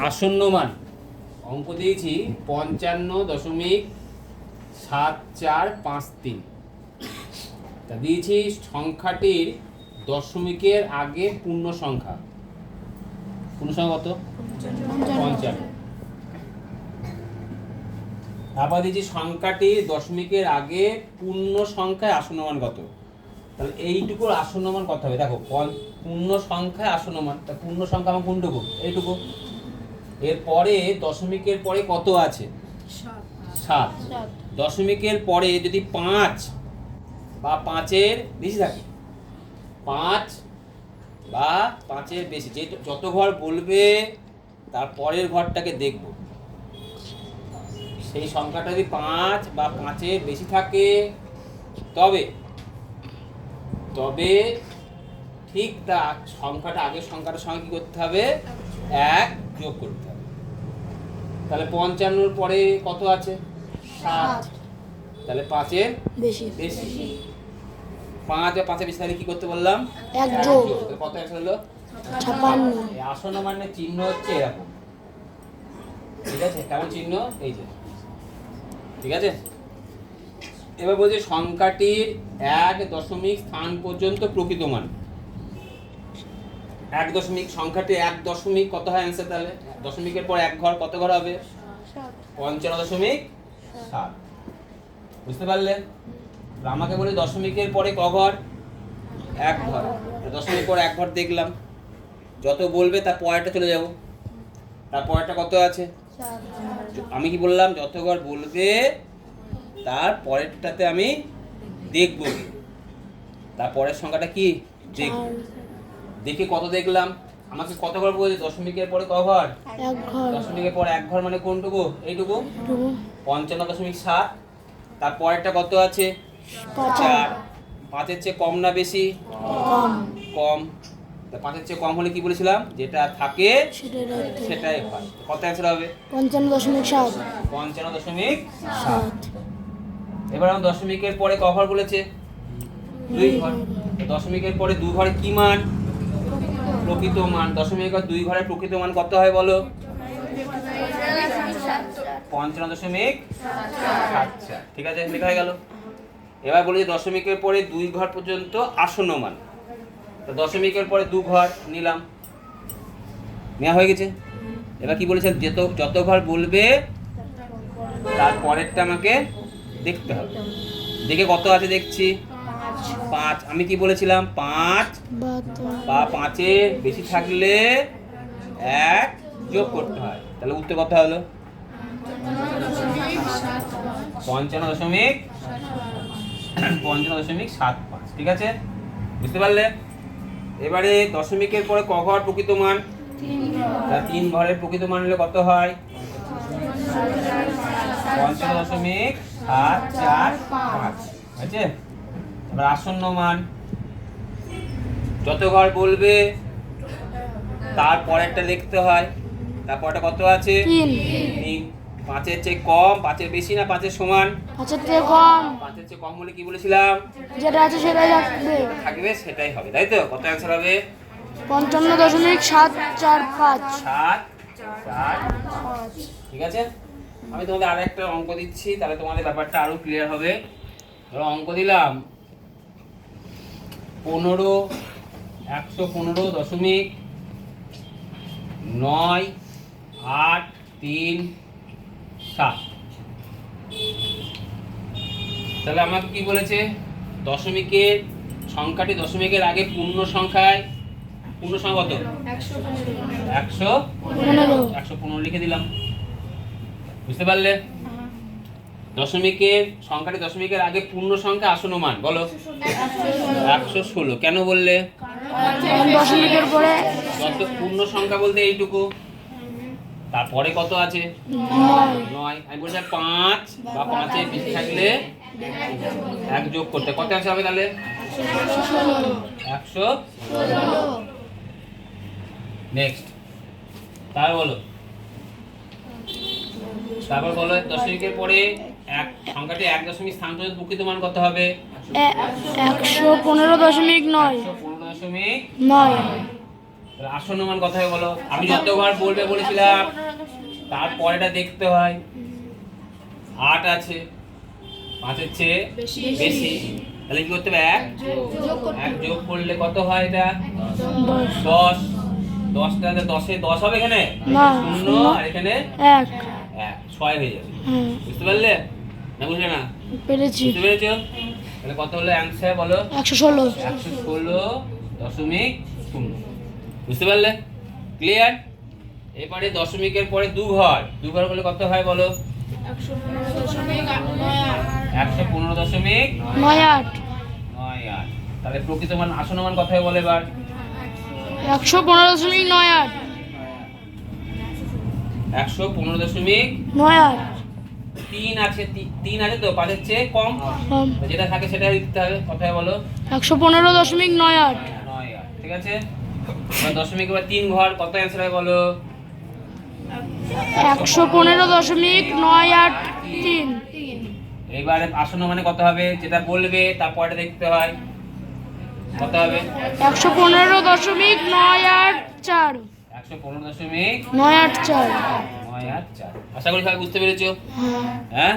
আসন্ন মান অঙ্ক দিয়েছি 55.7453। তা দিয়েছি সংখ্যাটির দশমিকের আগে পূর্ণ সংখ্যা কত? 55। তারপর দিয়েছি সংখ্যাটির দশমিকের আগে পূর্ণ সংখ্যায় আসন্ন মান কত। তাহলে এইটুকুর আসন্ন মান কত হবে? দেখো পূর্ণ সংখ্যায় আসন্ন মান, তা পূর্ণ সংখ্যা আমার কোনটুকু? এইটুকু। এরপরে দশমিকের পরে কত আছে? 7। দশমিকের পরে যদি 5 বা 5-এর বেশি থাকে, 5 বা 5-এর বেশি, যে যত ঘর বলবে তার পরের ঘরটাকে দেখব। সেই সংখ্যাটা যদি 5 বা 5-এর বেশি থাকে তবে ঠিক তার সংখ্যাটা আগের সংখ্যাটার সঙ্গে কি করতে হবে? 1 যোগ করতে হবে। তাহলে 55-র পরে কত আছে? 7। তাহলে 5-এর বেশি। 5 বা 5-এর বেশি তাহলে কি করতে বললাম? 1 যোগ। কত হলো? 56। এই আসন্ন মানের চিহ্ন হচ্ছে এরকম, ঠিক আছে? কেমন চিহ্ন? এই যে, ঠিক আছে? এবার বলছি সংখ্যাটির 1 দশমিক স্থান পর্যন্ত প্রকৃত মান। 1 দশমিক, সংখ্যাটির 1 দশমিক কত হয় অ্যান্সার? তাহলে দশমিকের পর 1 ঘর কত ঘর হবে? 55.7। বুঝতে পারলে? আমাকে বলে দশমিকের পরে ক ঘর? 1 ঘর। দশমিক পর 1 ঘর দেখলাম, যত বলবে তার পরেরটা চলে যাব। তার পরেরটা কত আছে? আমি কি বললাম? যত ঘর বলবে তার পরেরটাতে আমি দেখব। তার পরের সংখ্যাটা কি দেখব। দেখে কত দেখলাম? আমাকে কত ঘর বলছে? দশমিকের পরে ক ঘর? 1 ঘর। দশমিকের পর 1 ঘর মানে কোনটুকু? এইটুকু, 55.7। তার পরেরটা কত আছে? 4। 5-এর চেয়ে কম না বেশি? কম। তা 5-এর চেয়ে কম হলে কি বলেছিলাম? যেটা থাকে সেটাই হয়। কত অ্যান্সার হবে? 55.7। 55.7। এবার আমার দশমিকের পরে ক ঘর বলেছে? 2 ঘর। দশমিকের পরে 2 ঘরে কি মান? প্রকৃত মান। দশমিকের পর 2 ঘরের প্রকৃত মান কত হয় বলো? 55.74। ঠিক আছে, লেখা হয়ে গেল। এবার বলি দশমিকের পরে 2 ঘর পর্যন্ত আসন্ন মান। তো দশমিকের পরে 2 ঘর নিলাম, নেওয়া হয়ে গেছে। এবার কি বলেছে? যত ঘর বলবে তার পরেরটা আমাকে দেখতে হবে। দেখে কত আছে দেখছি? 5। আমি কি বলেছিলাম? 5 বা 5-এর বেশি থাকলে 1 যোগ করতে হয়। তাহলে উত্তর কত হলো? 55.75। ঠিক আছে, বুঝতে পারলে? এবারে দশমিকের পরে ক ঘর প্রকৃত মান? 3 ঘরের প্রকৃত মান হলে কত হয়? 55.745। আছে? এবার আসন্ন মান, যত ঘর বলবে তার পরেরটা লিখতে হয়। তারপরটা কত আছে? 3। 5-এর চেয়ে কম, 5-এর বেশি না 5-এর সমান? 5-এর চেয়ে কম। 5-এর চেয়ে কম হলে কি বলেছিলাম? যেটা আছে সেটাই থাকবে, সেটাই হবে, তাই তো? কত অ্যান্সার হবে? 55.745। 745। ঠিক আছে, আমি তোমাদের আর একটা অঙ্ক দিচ্ছি, তাহলে তোমাদের ব্যাপারটা আরো ক্লিয়ার হবে। ধরো অঙ্ক দিলাম 115.98337। তাহলে আমাকে কি বলেছে? দশমিকের সংখ্যাটি দশমিকের আগে পূর্ণ সংখ্যা কত? 115 লিখে দিলাম। বুঝতে পারলে? সংখ্যাটি দশমিকের আগে পূর্ণ সংখ্যা আসন্ন মান বলো? 116। কেন বললে? দশমিকের পরে যত পূর্ণ সংখ্যা বলতে এইটুকু, তারপরে কত আছে? 9। আমি বলছি 5 বা 5-এর বেশি থাকলে 1 যোগ করতে। কত আছে হবে তাহলে? 116। নেক্সট, তারপর বলো দশমিকের পরে সংখ্যাটি 1 দশমিক স্থান পর্যন্ত প্রকৃত মান কত হবে? 115.9। 115.9। তাহলে আসন্ন মান কত হবে বলো? আমি যতবার বলবে বলেছিলাম তারপরেটা দেখতে হয়। 8 আছে, 5-এর চেয়ে বেশি, তাহলে কি করতে হবে? 1 যোগ করলে কত হয়? এটা 10। 10টা 10-এ 10 হবে এখানে, না, 0 আর এখানে 1 6 হয়ে যাবে। হুম, বুঝতে পারলে না? বুঝলে না? পেরেছি। বুঝতে পেরেছো? তাহলে কত হলো অ্যান্সার বলো? 116। 116.0। বুঝতে পারলে? ক্লিয়ার? এবারে দশমিকের পরে 2 ঘর করলে কত হয় বলো? 115.98। 98। তাহলে প্রকৃত মান আসন্ন মান কত হয় বলো এবার? 115.98। 115.3 আছে। 3 আছে তো 5-এর চেয়ে কম, যেটা থাকে সেটা লিখতে হবে। কত হয় বলো? 115.98। 98। ঠিক আছে, এবার দশমিক এবার 3 ঘর কত অ্যান্সার হয় বলো? 115.983। এবারে আসন্ন মানে কত হবে? যেটা বলবে তারপরে দেখতে হয়। কত হবে? 115.984। 115.984। 984। আশা করি সবাই বুঝতে পেরেছো। হ্যাঁ। হ্যাঁ